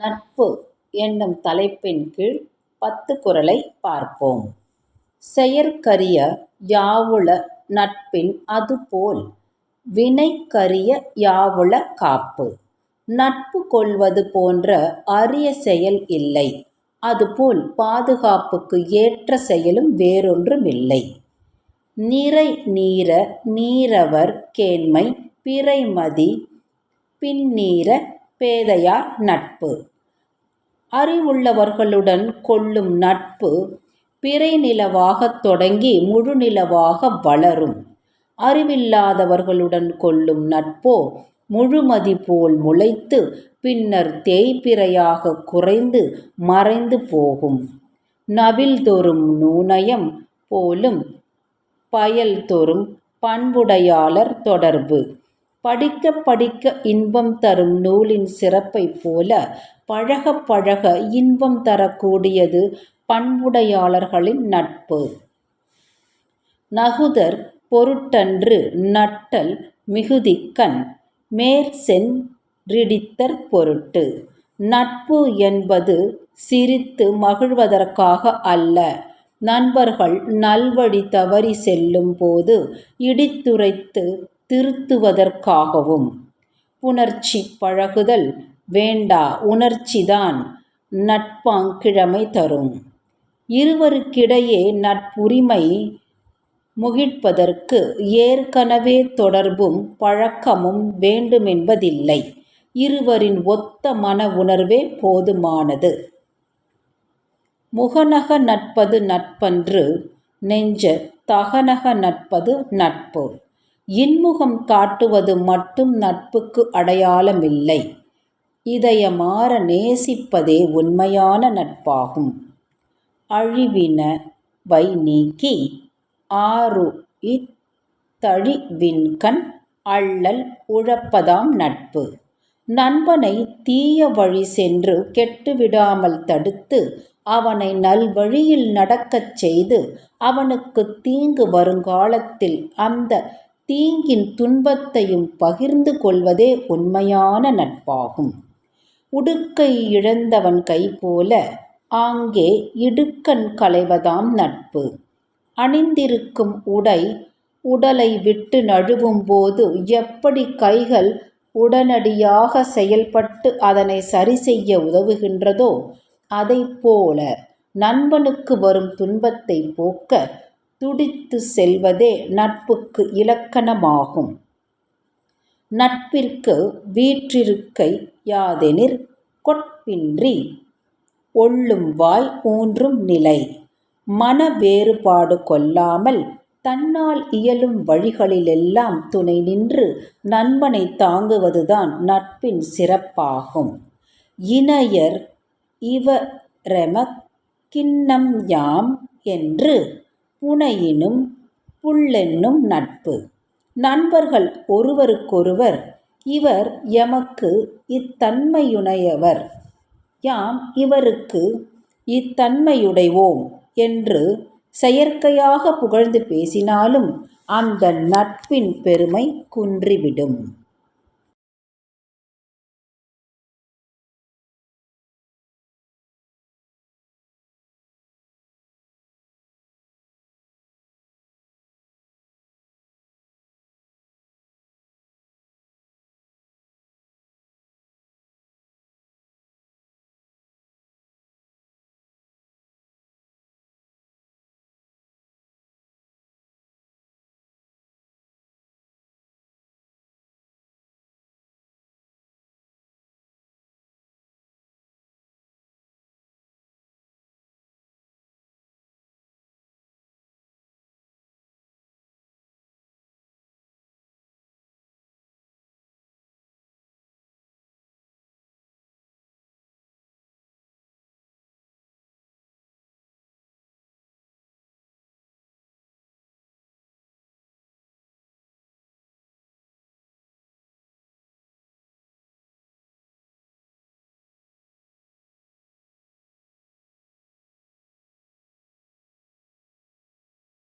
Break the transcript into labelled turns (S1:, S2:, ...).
S1: நட்பு என்னும் தலைப்பின் கீழ் 10 குறளை பார்ப்போம். செயற்கரிய யாவுள நட்பின் அதுபோல் வினைக்கரிய யாவுள காப்பு. நட்பு கொள்வது போன்ற அரிய செயல் இல்லை. அதுபோல் பாதுகாப்புக்கு ஏற்ற செயலும் வேறொன்றுமில்லை. நிறை நீர நீரவர் கேண்மை பிறைமதி பின்னீர பேதையார் நட்பு. அறிவுள்ளவர்களுடன் கொள்ளும் நட்பு பிறை நிலவாகத் தொடங்கி முழுநிலவாக வளரும். அறிவில்லாதவர்களுடன் கொள்ளும் நட்போ முழுமதி போல் முளைத்து பின்னர் தேய்பிறையாக குறைந்து மறைந்து போகும். நவில்தொறும் நூநயம் போலும் பயல்தொறும் பண்புடையாளர் தொடர்பு. படிக்க படிக்க இன்பம் தரும் நூலின் சிறப்பைப் போல பழகப் பழக இன்பம் தரக்கூடியது பண்புடையாளர்களின் நட்பு. நகுதற் பொருட்டன்று நட்டல் மிகுதிக்கண் மேற்சென் றிடித்தற் பொருட்டு. நட்பு என்பது சிரித்து மகிழ்வதற்காக அல்ல. நண்பர்கள் நல்வழி தவறி செல்லும் போது இடித்துரைத்து திருத்துவதற்காகவும். புணர்ச்சி பழகுதல் வேண்டா உணர்ச்சிதான் நட்பாங்கிழமை தரும். இருவருக்கிடையே நட்புரிமை முகிழ்ப்பதற்கு ஏற்கனவே தொடர்பும் பழக்கமும் வேண்டுமென்பதில்லை. இருவரின் ஒத்த மன உணர்வே போதுமானது. முகநக நட்பது நட்பன்று நெஞ்ச தகநக நட்பது நட்பு. இன்முகம் காட்டுவது மட்டும் நட்புக்கு அடையாளமில்லை. இதயமார நேசிப்பதே உண்மையான நட்பாகும். அழிவினவை நீக்கி ஆருயிர்த் தழிவின்கண் அள்ளல் உழப்பதாம் நட்பு. நண்பனை தீய வழி சென்று கெட்டுவிடாமல் தடுத்து அவனை நல்வழியில் நடக்கச் செய்து அவனுக்குத் தீங்கு வருங்காலத்தில் அந்த தீங்கின் துன்பத்தையும் பகிர்ந்து கொள்வதே உண்மையான நட்பாகும். உடுக்கை இழந்தவன் கைபோல ஆங்கே இடுக்கண் களைவதாம் நட்பு. அணிந்திருக்கும் உடை உடலை விட்டு நழுவும் போது எப்படி கைகள் உடனடியாக செயல்பட்டு அதனை சரி செய்ய உதவுகின்றதோ அதைப்போல நண்பனுக்கு வரும் துன்பத்தை போக்க துடித்து செல்வதே நட்புக்கு இலக்கணமாகும். நட்பிற்கு வீற்றிருக்கை யாதெனிற் கொட்பின்றி ஒள்ளும் வாய் ஊன்றும் நிலை. மன வேறுபாடு கொள்ளாமல் தன்னால் இயலும் வழிகளிலெல்லாம் துணை நின்று நண்பனை தாங்குவதுதான் நட்பின் சிறப்பாகும். இனையர் இவரெமக் கின்னம் யாம் என்று புனையினும் புல்லென்னும் நட்பு. நண்பர்கள் ஒருவருக்கொருவர் இவர் எமக்கு இத்தன்மையுடையவர் யாம் இவருக்கு இத்தன்மையுடையோம் என்று செயற்கையாக புகழ்ந்து பேசினாலும் அந்த நட்பின் பெருமை குன்றிவிடும்.